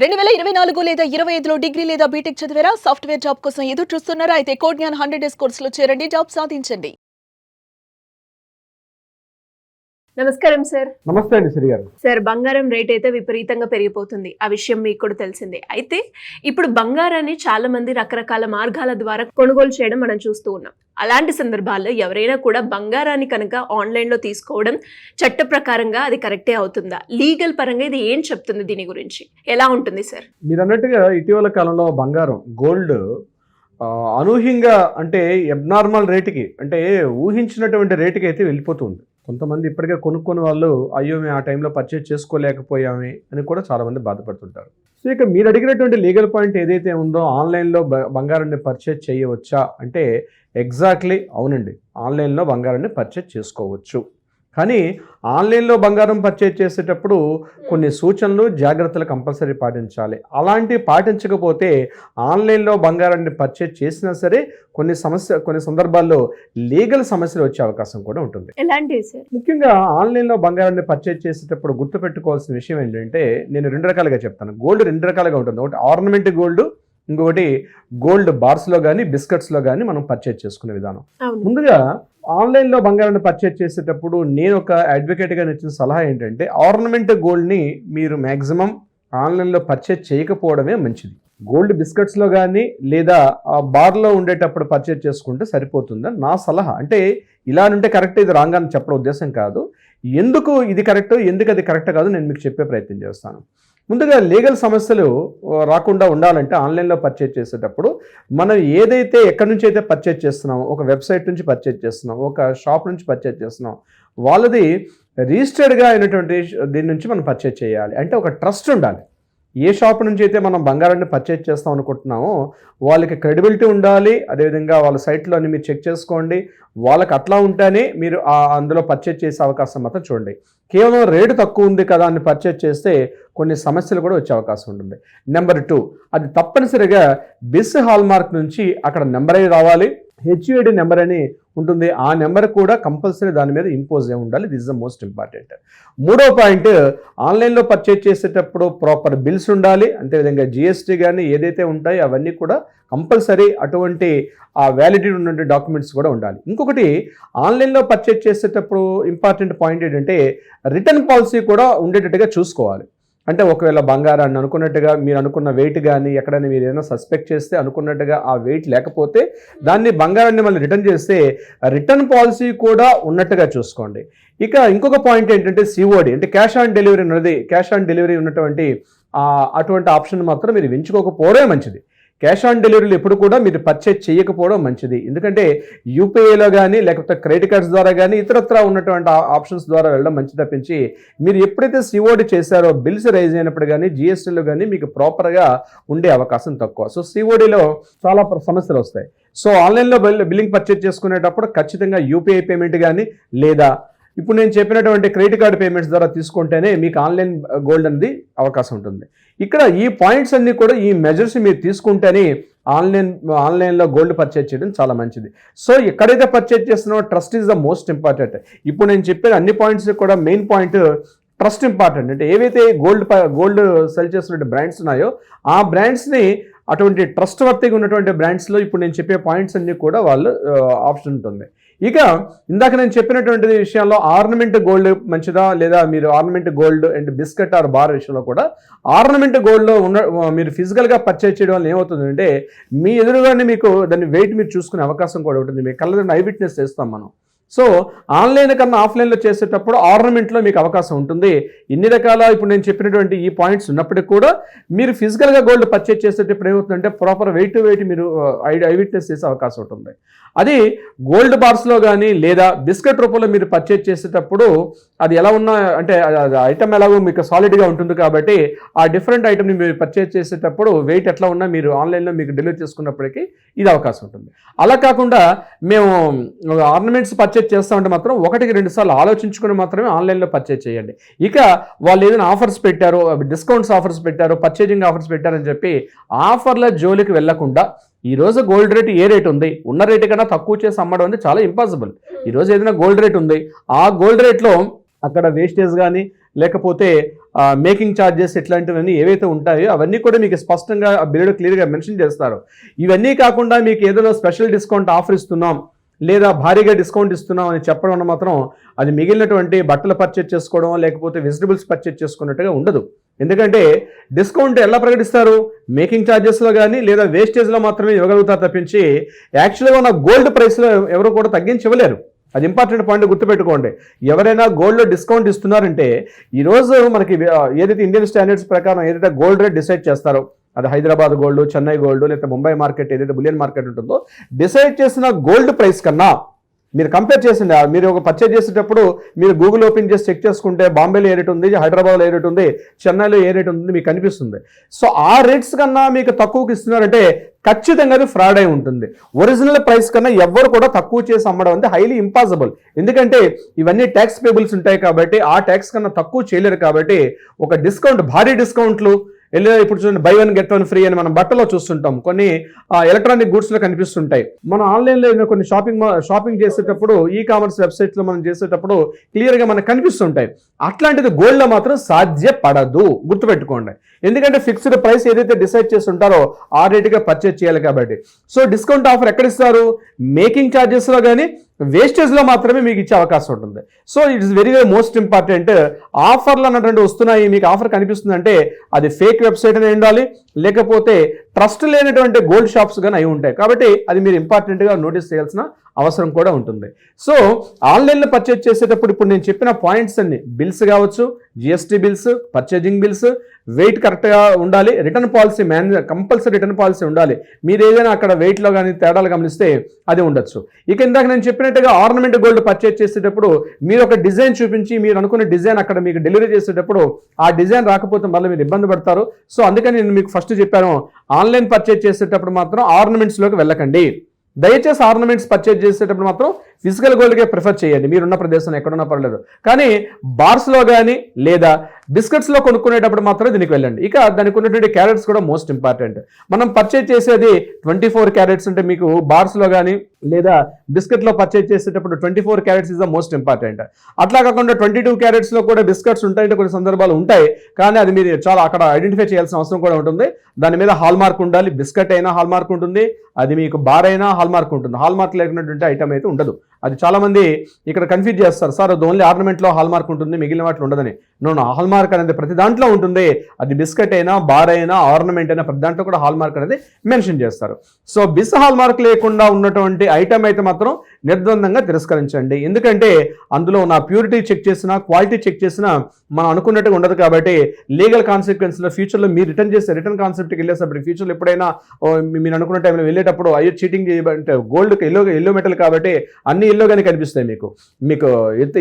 2024 లేదా 25లో డిగ్రీ లేదా బీటెక్ చదివారా? సాఫ్ట్‌వేర్ జాబ్ కోసం ఎదురు చూస్తున్నారా? అయితే కోడ్ జ్ఞాన్ 100 డేస్ కోర్సులో చేరండి, జాబ్ సాధించండి. నమస్కారం సార్. నమస్తే అండి శ్రీ గారు. సార్, బంగారం రేట్ అయితే విపరీతంగా పెరిగిపోతుంది. ఆ విషయం మీకు కూడా తెలిసిందే. అయితే ఇప్పుడు బంగారాన్ని చాలా మంది రకరకాల మార్గాల ద్వారా కొనుగోలు చేయడం మనం చూస్తూ ఉన్నాం. అలాంటి సందర్భాల్లో ఎవరైనా కూడా బంగారాన్ని కనుక ఆన్లైన్లో తీసుకోవడం చట్ట ప్రకారంగా అది కరెక్టే అవుతుందా? లీగల్ పరంగా ఇది ఏం చెప్తుంది? దీని గురించి ఎలా ఉంటుంది సార్? మీరు అన్నట్టుగా ఇటీవల కాలంలో బంగారం గోల్డ్ అనూహ్యంగా అంటే అబ్నార్మల్ రేటుకి అంటే ఊహించినటువంటి రేటుకి అయితే వెళ్ళిపోతుంది. కొంతమంది ఇప్పటికే కొనుక్కున్న వాళ్ళు అయ్యో మేము ఆ టైంలో పర్చేజ్ చేసుకోలేకపోయామే అని కూడా చాలామంది బాధపడుతుంటారు. సో ఇక మీరు అడిగినటువంటి లీగల్ పాయింట్ ఏదైతే ఉందో ఆన్లైన్లో బంగారాన్ని పర్చేజ్ చేయవచ్చా అంటే ఎగ్జాక్ట్లీ అవునండి, ఆన్లైన్లో బంగారాన్ని పర్చేజ్ చేసుకోవచ్చు. కానీ ఆన్లైన్లో బంగారం పర్చేజ్ చేసేటప్పుడు కొన్ని సూచనలు జాగ్రత్తలు కంపల్సరీ పాటించాలి. అలాంటివి పాటించకపోతే ఆన్లైన్లో బంగారాన్ని పర్చేజ్ చేసినా సరే కొన్ని సందర్భాల్లో లీగల్ సమస్యలు వచ్చే అవకాశం కూడా ఉంటుంది. ఎలాంటివి సార్? ముఖ్యంగా ఆన్లైన్లో బంగారాన్ని పర్చేజ్ చేసేటప్పుడు గుర్తుపెట్టుకోవాల్సిన విషయం ఏంటంటే నేను రెండు రకాలుగా చెప్తాను. గోల్డ్ రెండు రకాలుగా ఉంటుంది. ఒకటి ఆర్నమెంట్ గోల్డ్, ఇంకొకటి గోల్డ్ బార్స్లో కానీ బిస్కెట్స్లో కానీ మనం పర్చేజ్ చేసుకునే విధానం. ముందుగా ఆన్లైన్లో బంగారాన్ని పర్చేజ్ చేసేటప్పుడు నేను ఒక అడ్వకేట్గా ఇచ్చిన సలహా ఏంటంటే ఆర్నమెంట్ గోల్డ్ని మీరు మ్యాక్సిమం ఆన్లైన్లో పర్చేజ్ చేయకపోవడమే మంచిది. గోల్డ్ బిస్కెట్స్లో కానీ లేదా ఆ బార్లో ఉండేటప్పుడు పర్చేజ్ చేసుకుంటే సరిపోతుందని నా సలహా. అంటే ఇలా ఉంటే కరెక్ట్, ఇది రాంగ్ అని చెప్పడం ఉద్దేశం కాదు. ఎందుకు ఇది కరెక్ట్, ఎందుకు అది కరెక్ట్ కాదు నేను మీకు చెప్పే ప్రయత్నం చేస్తాను. ముందుగా లీగల్ సమస్యలు రాకుండా ఉండాలంటే ఆన్లైన్లో పర్చేజ్ చేసేటప్పుడు మనం ఏదైతే ఎక్కడి నుంచి అయితే పర్చేజ్ చేస్తున్నామో, ఒక వెబ్సైట్ నుంచి పర్చేజ్ చేస్తున్నాం, ఒక షాప్ నుంచి పర్చేజ్ చేస్తున్నాం, వాళ్ళది రిజిస్టర్డ్గా అయినటువంటి దీని నుంచి మనం పర్చేజ్ చేయాలి. అంటే ఒక ట్రస్ట్ ఉండాలి. ఏ షాప్ నుంచి అయితే మనం బంగారాన్ని పర్చేజ్ చేస్తాం అనుకుంటున్నామో వాళ్ళకి క్రెడిబిలిటీ ఉండాలి. అదేవిధంగా వాళ్ళ సైట్లో అన్ని మీరు చెక్ చేసుకోండి. వాళ్ళకి అట్లా ఉంటేనే మీరు అందులో పర్చేజ్ చేసే అవకాశం మాత్రం చూడండి. కేవలం రేటు తక్కువ ఉంది కదా అని పర్చేజ్ చేస్తే కొన్ని సమస్యలు కూడా వచ్చే అవకాశం ఉంటుంది. నెంబర్ 2, అది తప్పనిసరిగా బిస్ హాల్మార్క్ నుంచి అక్కడ నెంబర్ అయి రావాలి. హెచ్యుఐడి నెంబర్ అని ఉంటుంది. ఆ నెంబర్ కూడా కంపల్సరీ దాని మీద ఇంపోజ్ అయి ఉండాలి. This is the most important. మూడో పాయింట్, ఆన్లైన్లో పర్చేజ్ చేసేటప్పుడు ప్రాపర్ బిల్స్ ఉండాలి. అంతేవిధంగా జిఎస్టీ కానీ ఏదైతే ఉంటాయో అవన్నీ కూడా కంపల్సరీ అటువంటి ఆ వ్యాలిడిటీ ఉన్నటువంటి డాక్యుమెంట్స్ కూడా ఉండాలి. ఇంకొకటి, ఆన్లైన్లో పర్చేజ్ చేసేటప్పుడు ఇంపార్టెంట్ పాయింట్ ఏంటంటే రిటర్న్ పాలసీ కూడా ఉండేటట్టుగా చూసుకోవాలి. అంటే ఒకవేళ బంగారాన్ని అనుకున్నట్టుగా మీరు అనుకున్న వెయిట్ కానీ ఎక్కడైనా మీరు ఏదైనా సస్పెక్ట్ చేస్తే అనుకున్నట్టుగా ఆ వెయిట్ లేకపోతే దాన్ని బంగారాన్ని మళ్ళీ రిటర్న్ చేస్తే రిటర్న్ పాలసీ కూడా ఉన్నట్టుగా చూసుకోండి. ఇక ఇంకొక పాయింట్ ఏంటంటే సిఓడి అంటే క్యాష్ ఆన్ డెలివరీ ఉన్నది. క్యాష్ ఆన్ డెలివరీ ఉన్నటువంటి అటువంటి ఆప్షన్ మాత్రం మీరు ఎంచుకోకపోవడమే మంచిది. క్యాష్ ఆన్ డెలివరీలు ఎప్పుడు కూడా మీరు పర్చేజ్ చేయకపోవడం మంచిది. ఎందుకంటే యూపీఐలో కానీ లేకపోతే క్రెడిట్ కార్డ్స్ ద్వారా కానీ ఇతరత్రా ఉన్నటువంటి ఆప్షన్స్ ద్వారా వెళ్ళడం మంచి తప్పించి మీరు ఎప్పుడైతే సిఓడి చేశారో బిల్స్ రైజ్ అయినప్పుడు కానీ జిఎస్టీలో కానీ మీకు ప్రాపర్గా ఉండే అవకాశం తక్కువ. సో సిఓడిలో చాలా సమస్యలు వస్తాయి. సో ఆన్లైన్లో బిల్లింగ్ పర్చేజ్ చేసుకునేటప్పుడు ఖచ్చితంగా యూపీఐ పేమెంట్ కానీ లేదా ఇప్పుడు నేను చెప్పినటువంటి క్రెడిట్ కార్డు పేమెంట్స్ ద్వారా తీసుకుంటేనే మీకు ఆన్లైన్ గోల్డ్ అనేది అవకాశం ఉంటుంది. ఇక్కడ ఈ పాయింట్స్ అన్నీ కూడా ఈ మెజర్స్ మీరు తీసుకుంటేనే ఆన్లైన్లో గోల్డ్ పర్చేజ్ చేయడం చాలా మంచిది. సో ఎక్కడైతే పర్చేజ్ చేస్తున్నామో trust is the most important. ఇప్పుడు నేను చెప్పిన అన్ని పాయింట్స్ కూడా మెయిన్ పాయింట్ ట్రస్ట్ ఇంపార్టెంట్. అంటే ఏవైతే గోల్డ్ సెల్ చేస్తున్న బ్రాండ్స్ ఉన్నాయో ఆ బ్రాండ్స్ని అటువంటి ట్రస్ట్ వర్తిగా ఉన్నటువంటి బ్రాండ్స్లో ఇప్పుడు నేను చెప్పే పాయింట్స్ అన్నీ కూడా వాళ్ళు ఆప్షన్ ఉంటుంది. ఇక ఇందాక నేను చెప్పినటువంటి విషయాల్లో ఆర్నమెంట్ గోల్డ్ మంచిదా లేదా మీరు ornament gold and biscuit or bar విషయంలో కూడా ఆర్నమెంట్ గోల్డ్లో మీరు ఫిజికల్గా పర్చేజ్ చేయడం వల్ల ఏమవుతుందంటే మీ ఎదురుగానే మీకు దాన్ని వెయిట్ మీరు చూసుకునే అవకాశం కూడా ఉంటుంది. మీ కళ్ళ ఐ విట్నెస్ చేస్తాం మనం. సో ఆన్లైన్ కన్నా ఆఫ్లైన్లో చేసేటప్పుడు ఆర్నమెంట్లో మీకు అవకాశం ఉంటుంది. ఇన్ని రకాల ఇప్పుడు నేను చెప్పినటువంటి ఈ పాయింట్స్ ఉన్నప్పటికీ కూడా మీరు ఫిజికల్గా గోల్డ్ పర్చేజ్ చేసేటప్పుడు ఏమవుతుందంటే ప్రాపర్ వెయిట్ మీరు ఐ విట్నెస్ చేసే అవకాశం ఉంటుంది. అది గోల్డ్ బార్స్లో కానీ లేదా బిస్కెట్ రూపంలో మీరు పర్చేజ్ చేసేటప్పుడు అది ఎలా ఉన్నా అంటే ఐటమ్ ఎలాగో మీకు సాలిడ్గా ఉంటుంది కాబట్టి ఆ డిఫరెంట్ ఐటమ్ని మీరు పర్చేజ్ చేసేటప్పుడు వెయిట్ ఎట్లా ఉన్నా మీరు ఆన్లైన్లో మీకు డెలివరీ చేసుకున్నప్పటికీ ఇది అవకాశం ఉంటుంది. అలా కాకుండా మేము ఆర్నమెంట్స్ పర్చేజ్ చేస్తామంటే మాత్రం 1-2 సార్లు ఆలోచించుకుని మాత్రమే ఆన్లైన్లో పర్చేజ్ చేయండి. ఇక వాళ్ళు ఏదైనా ఆఫర్స్ పెట్టారు, డిస్కౌంట్స్ ఆఫర్స్ పెట్టారు, పర్చేజింగ్ ఆఫర్స్ పెట్టారని చెప్పి ఆఫర్ల జోలికి వెళ్లకుండా ఈరోజు గోల్డ్ రేట్ ఏ రేట్ ఉంది, ఉన్న రేటు కన్నా తక్కువ చేసి అమ్మడం అంటే చాలా ఇంపాసిబుల్. ఈరోజు ఏదైనా గోల్డ్ రేట్ ఉంది, ఆ గోల్డ్ రేట్లో అక్కడ వేస్టేజ్ కానీ లేకపోతే మేకింగ్ ఛార్జెస్ ఇట్లాంటివన్నీ ఏవైతే ఉంటాయో అవన్నీ కూడా మీకు స్పష్టంగా ఆ బిల్లులో క్లియర్గా మెన్షన్ చేస్తారు. ఇవన్నీ కాకుండా మీకు ఏదైనా స్పెషల్ డిస్కౌంట్ ఆఫర్ ఇస్తున్నాం లేదా భారీగా డిస్కౌంట్ ఇస్తున్నాం అని చెప్పడం వల్ల మాత్రం అది మిగిలినటువంటి బట్టలు పర్చేజ్ చేసుకోవడం లేకపోతే వెజిటబుల్స్ పర్చేజ్ చేసుకున్నట్టుగా ఉండదు. ఎందుకంటే డిస్కౌంట్ ఎలా ప్రకటిస్తారు? మేకింగ్ ఛార్జెస్లో కానీ లేదా వేస్టేజ్లో మాత్రమే ఇవ్వగలుగుతారు తప్పించి యాక్చువల్గా ఉన్న గోల్డ్ ప్రైస్లో ఎవరు కూడా తగ్గించి ఇవ్వలేరు. అది ఇంపార్టెంట్ పాయింట్ గుర్తుపెట్టుకోండి. ఎవరైనా గోల్డ్లో డిస్కౌంట్ ఇస్తున్నారంటే ఈరోజు మనకి ఏదైతే ఇండియన్ స్టాండర్డ్స్ ప్రకారం ఏదైతే గోల్డ్ రేట్ డిసైడ్ చేస్తారో, అది హైదరాబాద్ గోల్డ్, చెన్నై గోల్డ్, లేదా ముంబై మార్కెట్ ఏదైతే బులియన్ మార్కెట్ ఉంటుందో డిసైడ్ చేసిన గోల్డ్ ప్రైస్ కన్నా మీరు కంపేర్ చేసింది. మీరు ఒక పర్చేజ్ చేసేటప్పుడు మీరు గూగుల్ ఓపెన్ చేసి చెక్ చేసుకుంటే బాంబేలో ఏ రేట్ ఉంది, హైదరాబాద్లో ఏ రేట్ ఉంది, చెన్నైలో ఏ రేట్ ఉంది మీకు కనిపిస్తుంది. సో ఆ రేట్స్ కన్నా మీకు తక్కువకి ఇస్తున్నారంటే ఖచ్చితంగా అది ఫ్రాడ్ అయి ఉంటుంది. ఒరిజినల్ ప్రైస్ కన్నా ఎవ్వరు కూడా తక్కువ చేసి అమ్మడం అంటే హైలీ ఇంపాసిబుల్. ఎందుకంటే ఇవన్నీ ట్యాక్స్ పేబుల్స్ ఉంటాయి కాబట్టి ఆ ట్యాక్స్ కన్నా తక్కువ చేయలేరు. కాబట్టి ఒక డిస్కౌంట్, భారీ డిస్కౌంట్లు ఇప్పుడు చూడండి, by one get one free అని మనం బట్టలో చూస్తుంటాం, కొన్ని ఎలక్ట్రానిక్ గూడ్స్లో కనిపిస్తుంటాయి. మనం ఆన్లైన్లో కొన్ని షాపింగ్ చేసేటప్పుడు ఈ కామర్స్ వెబ్సైట్లో మనం చేసేటప్పుడు క్లియర్గా మనకు కనిపిస్తుంటాయి. అట్లాంటిది గోల్డ్లో మాత్రం సాధ్యపడదు, గుర్తుపెట్టుకోండి. ఎందుకంటే ఫిక్స్డ్ ప్రైస్ ఏదైతే డిసైడ్ చేస్తుంటారో ఆ రేటుగా పర్చేజ్ చేయాలి కాబట్టి. సో డిస్కౌంట్ ఆఫర్ ఎక్కడ ఇస్తారు? మేకింగ్ ఛార్జెస్లో కానీ వేస్టేజ్లో మాత్రమే మీకు ఇచ్చే అవకాశం ఉంటుంది. So it is very very most important. ఆఫర్లు అన్నటువంటి వస్తున్నాయి, మీకు ఆఫర్ కనిపిస్తుందంటే అది ఫేక్ వెబ్సైట్ అని ఉండాలి, లేకపోతే ట్రస్ట్ లేనటువంటి గోల్డ్ షాప్స్ కానీ అయి ఉంటాయి. కాబట్టి అది మీరు ఇంపార్టెంట్గా నోటీస్ చేయాల్సిన అవసరం కూడా ఉంటుంది. సో ఆన్లైన్లో పర్చేజ్ చేసేటప్పుడు ఇప్పుడు నేను చెప్పిన పాయింట్స్ అన్ని, బిల్స్ కావచ్చు, GST bills, purchasing bills, weight కరెక్ట్గా ఉండాలి, return policy compulsory return policy ఉండాలి. మీరు ఏదైనా అక్కడ వెయిట్లో కానీ తేడాలు గమనిస్తే అది ఉండొచ్చు. ఇక ఇందాక నేను చెప్పినట్టుగా ఆర్నమెంట్ గోల్డ్ పర్చేజ్ చేసేటప్పుడు మీరు ఒక డిజైన్ చూపించి మీరు అనుకున్న డిజైన్ అక్కడ మీకు డెలివరీ చేసేటప్పుడు ఆ డిజైన్ రాకపోతే మళ్ళీ మీరు ఇబ్బంది పడతారు. సో అందుకని నేను మీకు ఫస్ట్ చెప్పాను, ఆన్లైన్ పర్చేజ్ చేసేటప్పుడు మాత్రం ఆర్నమెంట్స్లోకి వెళ్ళకండి. దయచేసి ఆర్నమెంట్స్ పర్చేజ్ చేసేటప్పుడు మాత్రం ఫిజికల్ గోల్డ్కే ప్రిఫర్ చేయండి, మీరున్న ప్రదేశం ఎక్కడున్నా పర్లేదు. కానీ బార్స్లో కానీ లేదా బిస్కెట్స్లో కొనుక్కునేటప్పుడు మాత్రం దీనికి వెళ్ళండి. ఇక దానికి ఉన్నటువంటి క్యారెట్స్ కూడా మోస్ట్ ఇంపార్టెంట్. మనం పర్చేజ్ చేసేది 24 క్యారెట్స్ ఉంటే మీకు బార్స్లో కానీ లేదా బిస్కెట్లో పర్చేజ్ చేసేటప్పుడు 24 carats is the most important. అట్లా కాకుండా 22 క్యారెట్స్లో కూడా బిస్కెట్స్ ఉంటాయంటే కొన్ని సందర్భాలు ఉంటాయి, కానీ అది మీరు చాలా అక్కడ ఐడెంటిఫై చేయాల్సిన అవసరం కూడా ఉంటుంది. దాని మీద హాల్ మార్క్ ఉండాలి. బిస్కెట్ అయినా హాల్ మార్క్ ఉంటుంది, అది మీకు బార్ అయినా హాల్ మార్క్ ఉంటుంది. హాల్ మార్క్ లేకున్నటువంటి ఐటమ్ అయితే ఉండదు. అది చాలామంది ఇక్కడ కన్ఫ్యూజ్ చేస్తారు, సార్ అది ఓన్లీ ఆర్నమెంట్లో హాల్ మార్క్ ఉంటుంది, మిగిలిన వాటిలో ఉండదని. నో, హాల్ మార్క్ అనేది ప్రతి దాంట్లో ఉంటుంది. అది బిస్కెట్ అయినా, బార్ అయినా, ఆర్నమెంట్ అయినా ప్రతి దాంట్లో కూడా హాల్ మార్క్ అనేది మెన్షన్ చేస్తారు. సో హాల్ మార్క్ లేకుండా ఉన్నటువంటి ఐటమ్ అయితే మాత్రం నిర్ద్వందంగా తిరస్కరించండి. ఎందుకంటే అందులో నా ప్యూరిటీ చెక్ చేసినా, క్వాలిటీ చెక్ చేసినా మనం అనుకున్నట్టుగా ఉండదు. కాబట్టి లీగల్ కాన్సిక్వెన్స్లో ఫ్యూచర్లో మీరు రిటర్న్ కాన్సెప్ట్కి వెళ్ళేటప్పుడు ఫ్యూచర్లో ఎప్పుడైనా మీరు అనుకున్న టైంలో వెళ్ళేటప్పుడు అయ్యో చీటింగ్ చేయమంటే గోల్డ్కి ఎల్లో మెటల్ కాబట్టి అన్ని ఎల్లోగానే కనిపిస్తాయి. మీకు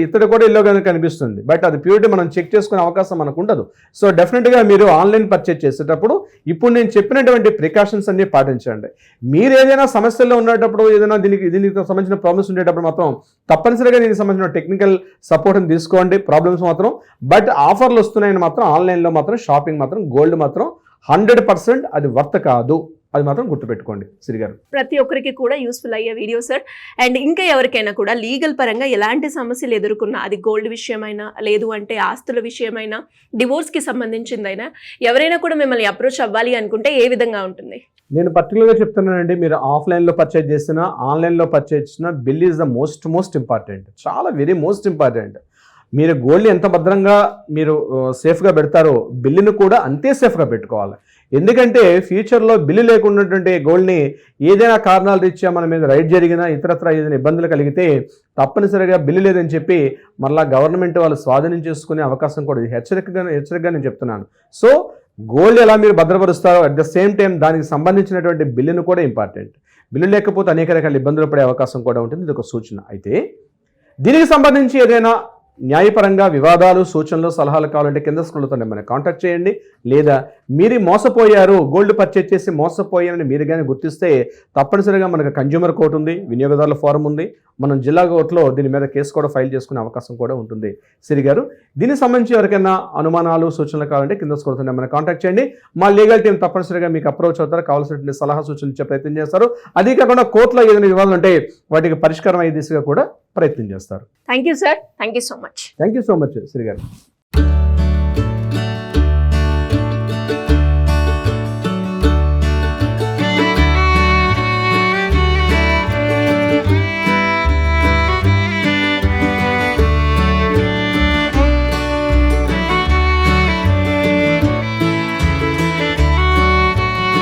ఇతడు కూడా ఎల్లోగానే కనిపిస్తుంది, బట్ అది ప్యూరిటీ మనం చెక్ చేసుకునే అవకాశం మనకు ఉండదు. సో డెఫినెట్గా మీరు ఆన్లైన్ పర్చేజ్ చేసేటప్పుడు ఇప్పుడు నేను చెప్పినటువంటి ప్రికాషన్స్ అన్ని పాటించండి. మీరు ఏదైనా సమస్యల్లో ఉన్నప్పుడు, ఏదైనా దీనికి సంబంధించిన ప్రాబ్లమ్స్ ఉండేటప్పుడు మాత్రం తప్పనిసరిగా దీనికి సంబంధించిన టెక్నికల్ సపోర్ట్ని తీసుకోండి. ప్రాబ్లమ్స్ మాత్రం బట్ ఆఫర్లు వస్తున్నాయని మాత్రం ఆన్లైన్లో మాత్రం షాపింగ్ మాత్రం గోల్డ్ మాత్రం 100% అది వర్త్ కాదు. అది మాత్రం గుర్తుపెట్టుకోండి సిరి గారు. ప్రతి ఒక్కరికి కూడా యూస్ఫుల్ అయ్యే వీడియో సార్. అండ్ ఇంకా ఎవరికైనా కూడా లీగల్ పరంగా ఎలాంటి సమస్యలు ఎదుర్కొన్నా, అది గోల్డ్ విషయమైనా, లేదు అంటే ఆస్తుల విషయమైనా, డివోర్స్కి సంబంధించిందైనా, ఎవరైనా కూడా మిమ్మల్ని అప్రోచ్ అవ్వాలి అనుకుంటే ఏ విధంగా ఉంటుంది? నేను పర్టికులర్గా చెప్తున్నానండి, మీరు ఆఫ్లైన్లో పర్చేజ్ చేసినా, ఆన్లైన్లో పర్చేజ్ చేసినా bill is the most important. చాలా వెరీ మోస్ట్ ఇంపార్టెంట్. మీరు గోల్డ్ ఎంత భద్రంగా మీరు సేఫ్గా పెడతారో బిల్లును కూడా అంతే సేఫ్గా పెట్టుకోవాలి. ఎందుకంటే ఫ్యూచర్లో బిల్లు లేకున్నటువంటి గోల్డ్ని ఏదైనా కారణాలు రీత్యా మన మీద రైడ్ జరిగినా, ఇతరత్ర ఏదైనా ఇబ్బందులు కలిగితే తప్పనిసరిగా బిల్లు లేదని చెప్పి మళ్ళీ గవర్నమెంట్ వాళ్ళు స్వాధీనం చేసుకునే అవకాశం కూడా హెచ్చరికగా నేను చెప్తున్నాను. సో గోల్డ్ ఎలా మీరు భద్రపరుస్తారో అట్ ద సేమ్ టైం దానికి సంబంధించినటువంటి బిల్లును కూడా ఇంపార్టెంట్. బిల్లు లేకపోతే అనేక రకాల ఇబ్బందులు పడే అవకాశం కూడా ఉంటుంది. ఇది ఒక సూచన. అయితే దీనికి సంబంధించి ఏదైనా న్యాయపరంగా వివాదాలు, సూచనలు, సలహాలు కావాలంటే కింద స్క్రోల్తో మనకి కాంటాక్ట్ చేయండి. లేదా మీరు మోసపోయారు, గోల్డ్ పర్చేజ్ చేసి మోసపోయారని మీరు కానీ గుర్తిస్తే తప్పనిసరిగా మనకు కన్జ్యూమర్ కోర్టు ఉంది, వినియోగదారుల ఫోరం ఉంది. మనం జిల్లా కోర్టులో దీని మీద కేసు కూడా ఫైల్ చేసుకునే అవకాశం కూడా ఉంటుంది. సిరి గారు, దీనికి సంబంధించి ఎవరికైనా అనుమానాలు, సూచనలు కావాలంటే కింద స్క్రోల్తో మనకి కాంటాక్ట్ చేయండి. మా లీగల్ టీం తప్పనిసరిగా మీకు అప్రోచ్ అవుతారు, కావాల్సినటువంటి సలహా సూచనలు ఇచ్చే ప్రయత్నం చేస్తారు. అదే కాకుండా కోర్టులో ఏదైనా వివాదాలు ఉంటే వాటికి పరిష్కారం అయ్యే దిశగా కూడా ప్రయత్నం చేస్తారు. Thank you sir. Thank you so much. Thank you so much Shri గారు.